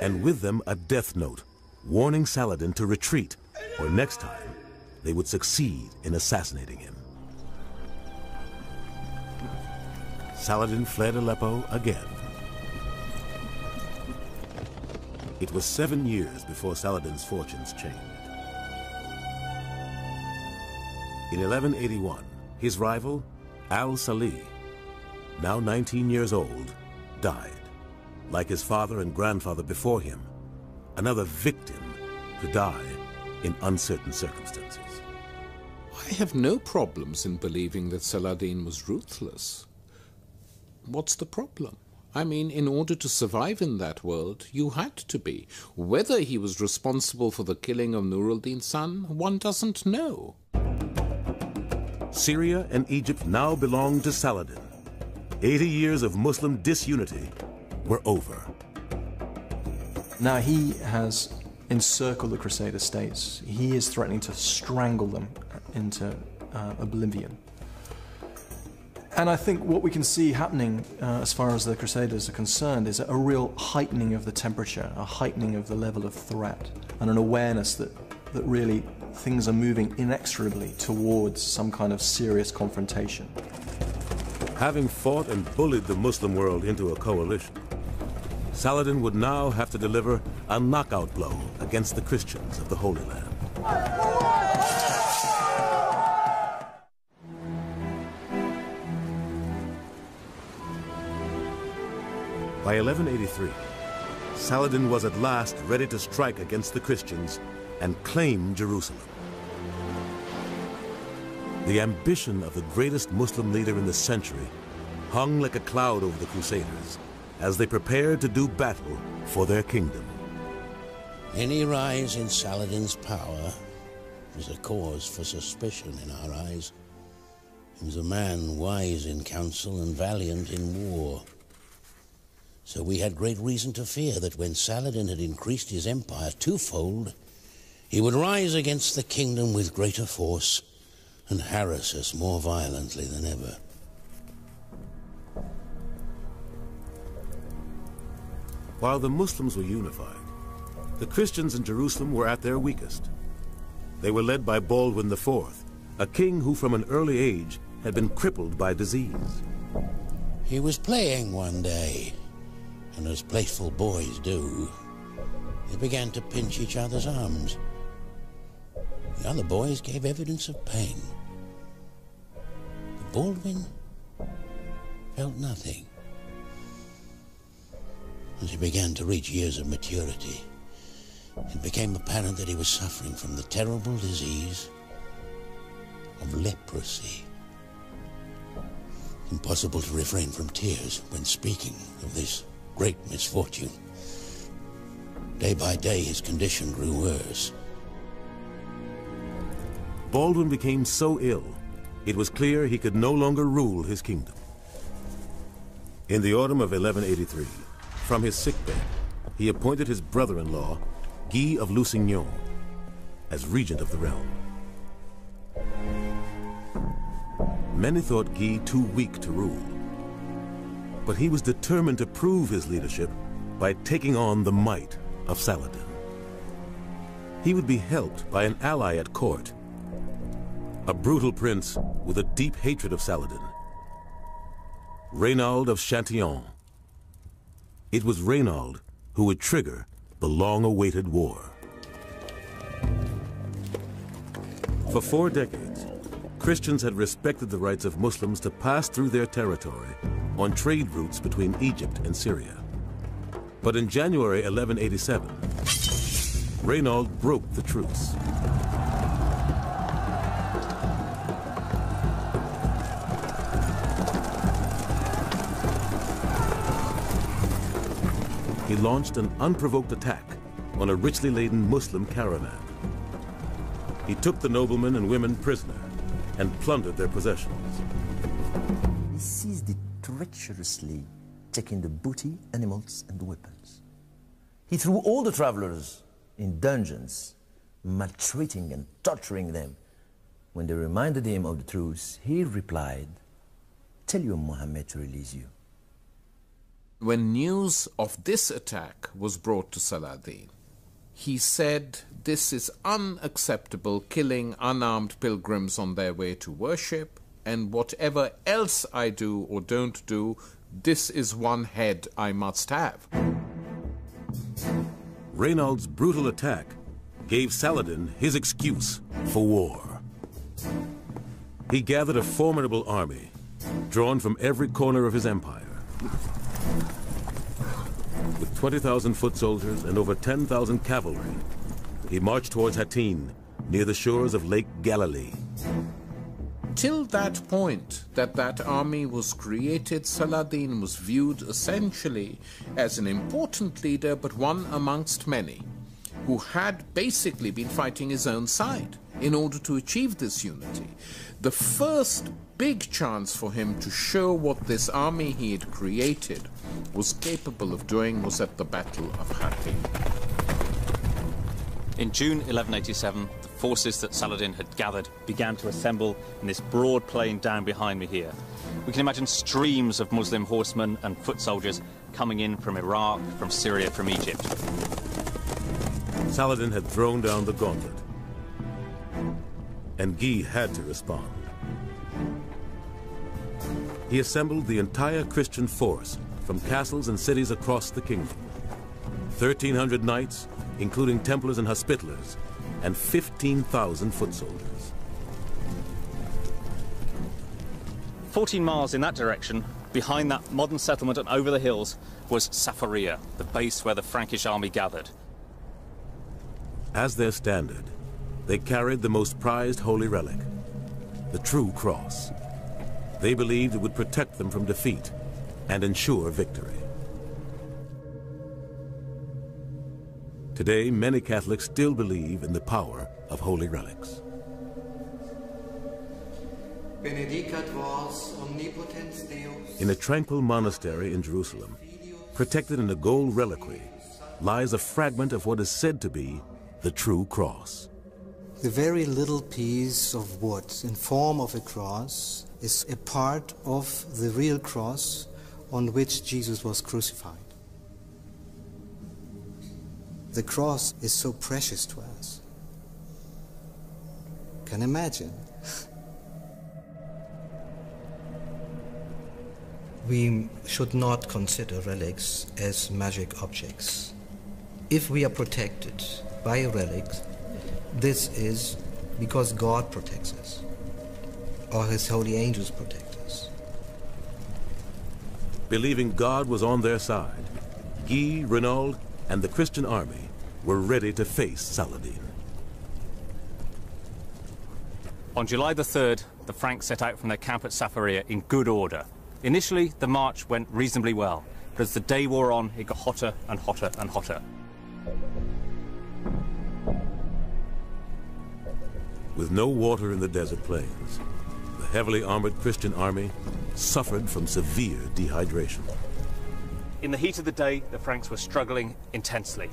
and with them a death note, warning Saladin to retreat, or next time they would succeed in assassinating him. Saladin fled Aleppo again. It was 7 years before Saladin's fortunes changed. In 1181, his rival, al-Salih, now 19 years old, died. Like his father and grandfather before him, another victim to die in uncertain circumstances. I have no problems in believing that Saladin was ruthless. What's the problem? I mean, in order to survive in that world, you had to be. Whether he was responsible for the killing of Nur al-Din's son, one doesn't know. Syria and Egypt now belonged to Saladin. 80 years of Muslim disunity were over. Now he has encircled the Crusader states. He is threatening to strangle them into oblivion. And I think what we can see happening as far as the Crusaders are concerned is a real heightening of the temperature, a heightening of the level of threat, and an awareness that really things are moving inexorably towards some kind of serious confrontation. Having fought and bullied the Muslim world into a coalition, Saladin would now have to deliver a knockout blow against the Christians of the Holy Land. By 1183, Saladin was at last ready to strike against the Christians and claim Jerusalem. The ambition of the greatest Muslim leader in the century hung like a cloud over the Crusaders as they prepared to do battle for their kingdom. Any rise in Saladin's power was a cause for suspicion in our eyes. He was a man wise in counsel and valiant in war. So we had great reason to fear that when Saladin had increased his empire twofold, he would rise against the kingdom with greater force and harass us more violently than ever. While the Muslims were unified, the Christians in Jerusalem were at their weakest. They were led by Baldwin IV, a king who from an early age had been crippled by disease. He was playing one day, and as playful boys do, they began to pinch each other's arms. The other boys gave evidence of pain. But Baldwin felt nothing. As he began to reach years of maturity, it became apparent that he was suffering from the terrible disease of leprosy. Impossible to refrain from tears when speaking of this great misfortune. Day by day, his condition grew worse. Baldwin became so ill, it was clear he could no longer rule his kingdom. In the autumn of 1183, from his sickbed, he appointed his brother-in-law, Guy of Lusignan, as regent of the realm. Many thought Guy too weak to rule, but he was determined to prove his leadership by taking on the might of Saladin. He would be helped by an ally at court, a brutal prince with a deep hatred of Saladin, Reynald of Châtillon. It was Reynald who would trigger the long-awaited war. For 4 decades, Christians had respected the rights of Muslims to pass through their territory on trade routes between Egypt and Syria. But in January 1187, Reynald broke the truce. He launched an unprovoked attack on a richly laden Muslim caravan. He took the noblemen and women prisoner and plundered their possessions. He seized it treacherously, taking the booty, animals, and weapons. He threw all the travelers in dungeons, maltreating and torturing them. When they reminded him of the truth, he replied, "Tell your Muhammad to release you." When news of this attack was brought to Saladin, he said, "This is unacceptable, killing unarmed pilgrims on their way to worship, and whatever else I do or don't do, this is one head I must have." Reynald's brutal attack gave Saladin his excuse for war. He gathered a formidable army, drawn from every corner of his empire. With 20,000 foot soldiers and over 10,000 cavalry, he marched towards Hattin, near the shores of Lake Galilee. Till that point that army was created, Saladin was viewed essentially as an important leader, but one amongst many, who had basically been fighting his own side in order to achieve this unity. The first big chance for him to show what this army he had created was capable of doing was at the Battle of Hattin. In June 1187, the forces that Saladin had gathered began to assemble in this broad plain down behind me here. We can imagine streams of Muslim horsemen and foot soldiers coming in from Iraq, from Syria, from Egypt. Saladin had thrown down the gauntlet, and Guy had to respond. He assembled the entire Christian force from castles and cities across the kingdom. 1,300 knights, including Templars and Hospitallers, and 15,000 foot soldiers. 14 miles in that direction, behind that modern settlement and over the hills, was Safaria, the base where the Frankish army gathered. As their standard, they carried the most prized holy relic, the true cross. They believed it would protect them from defeat and ensure victory. Today, many Catholics still believe in the power of holy relics. Benedicat vos omnipotens Deus. In a tranquil monastery in Jerusalem, protected in a gold reliquary, lies a fragment of what is said to be the true cross. The very little piece of wood in form of a cross is a part of the real cross on which Jesus was crucified. The cross is so precious to us. Can imagine. We should not consider relics as magic objects. If we are protected by a relic, this is because God protects us, or His holy angels protect us. Believing God was on their side, Guy, Renaud, and the Christian army were ready to face Saladin. On July the 3rd, the Franks set out from their camp at Safaria in good order. Initially, the march went reasonably well, but as the day wore on, it got hotter and hotter and hotter. With no water in the desert plains, the heavily armored Christian army suffered from severe dehydration. In the heat of the day, the Franks were struggling intensely.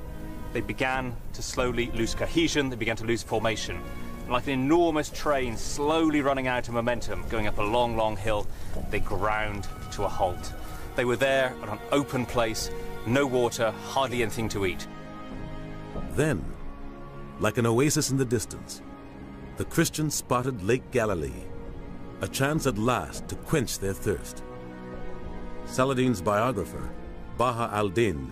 They began to slowly lose cohesion, they began to lose formation. And like an enormous train slowly running out of momentum, going up a long, long hill, they ground to a halt. They were there on an open place, no water, hardly anything to eat. Then, like an oasis in the distance, the Christians spotted Lake Galilee, a chance at last to quench their thirst. Saladin's biographer, Baha al-Din,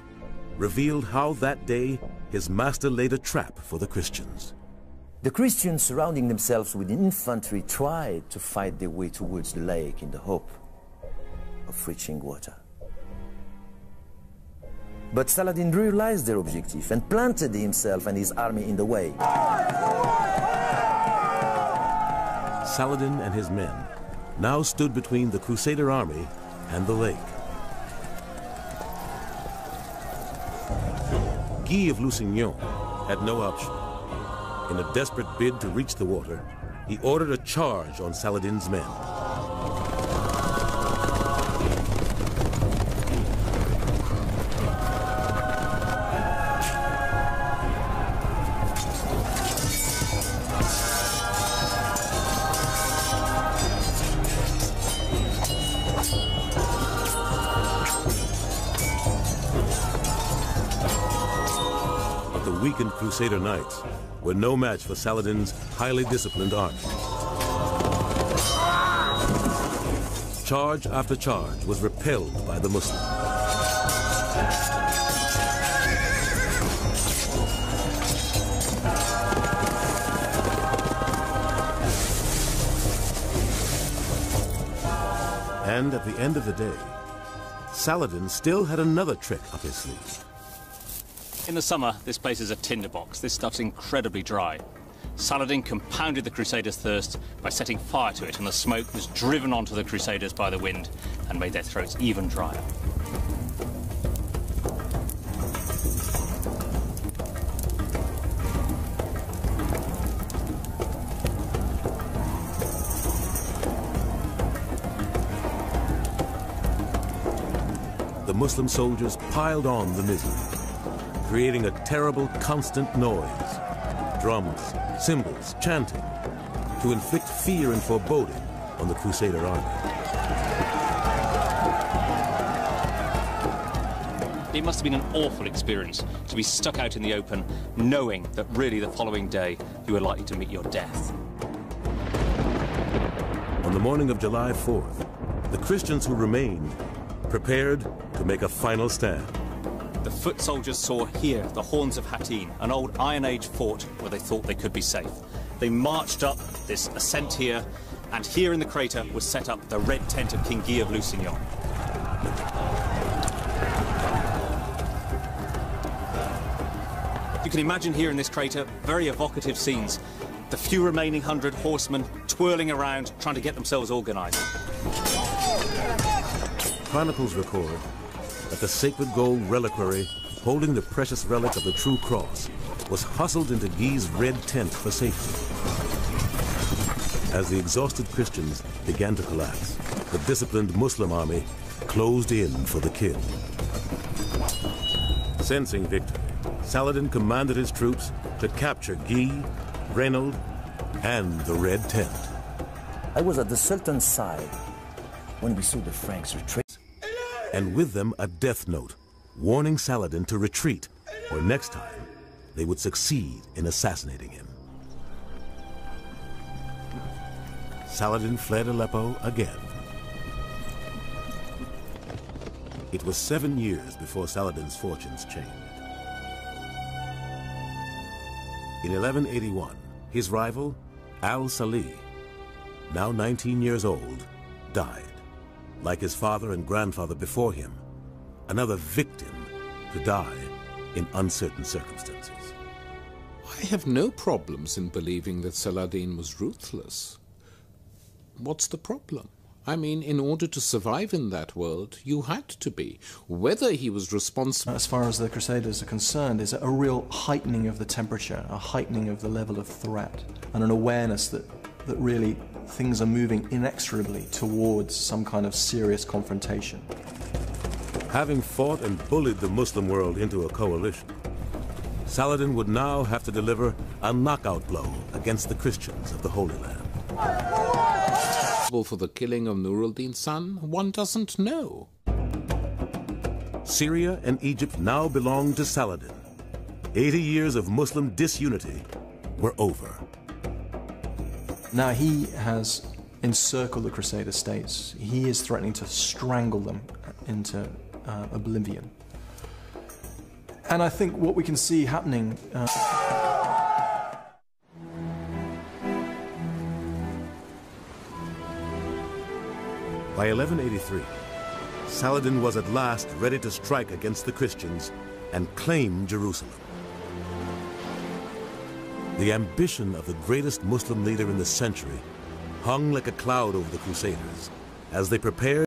revealed how that day his master laid a trap for the Christians. The Christians, surrounding themselves with infantry, tried to fight their way towards the lake in the hope of reaching water. But Saladin realized their objective and planted himself and his army in the way. Saladin and his men now stood between the Crusader army and the lake. Guy of Lusignan had no option. In a desperate bid to reach the water, he ordered a charge on Saladin's men. the weakened Crusader knights were no match for Saladin's highly disciplined army. Charge after charge was repelled by the Muslims. And at the end of the day, Saladin still had another trick up his sleeve. In the summer, this place is a tinderbox. This stuff's incredibly dry. Saladin compounded the Crusaders' thirst by setting fire to it, and the smoke was driven onto the Crusaders by the wind and made their throats even drier. The Muslim soldiers piled on the misery, creating a terrible constant noise. Drums, cymbals, chanting, to inflict fear and foreboding on the Crusader army. It must have been an awful experience to be stuck out in the open, knowing that really the following day you were likely to meet your death. On the morning of July 4th, the Christians who remained prepared to make a final stand. The foot soldiers saw here the horns of Hattin, an old Iron Age fort where they thought they could be safe. They marched up this ascent here, and here in the crater was set up the red tent of King Guy of Lusignan. You can imagine here in this crater very evocative scenes. The few remaining 100 horsemen twirling around, trying to get themselves organised. Chronicles record that the sacred gold reliquary holding the precious relic of the true cross was hustled into Guy's red tent for safety. As the exhausted Christians began to collapse, the disciplined Muslim army closed in for the kill. Sensing victory, Saladin commanded his troops to capture Guy, Reynold, and the red tent. I was at the Sultan's side when we saw the Franks retreat. And with them a death note warning Saladin to retreat, or next time they would succeed in assassinating him. Saladin fled Aleppo again. It was 7 years before Saladin's fortunes changed. In 1181, his rival, al-Salih, now 19 years old, died. Like his father and grandfather before him, another victim to die in uncertain circumstances. I have no problems in believing that Saladin was ruthless. What's the problem? I mean, in order to survive in that world, you had to be. Whether he was responsible... As far as the Crusaders are concerned, is a real heightening of the temperature, a heightening of the level of threat, and an awareness that really things are moving inexorably towards some kind of serious confrontation. Having fought and bullied the Muslim world into a coalition, Saladin would now have to deliver a knockout blow against the Christians of the Holy Land. For the killing of Nur al-Din's son, one doesn't know. Syria and Egypt now belonged to Saladin. 80 years of Muslim disunity were over. Now he has encircled the Crusader states. He is threatening to strangle them into oblivion. And I think what we can see happening... By 1183, Saladin was at last ready to strike against the Christians and claim Jerusalem. The ambition of the greatest Muslim leader in the century hung like a cloud over the Crusaders as they prepared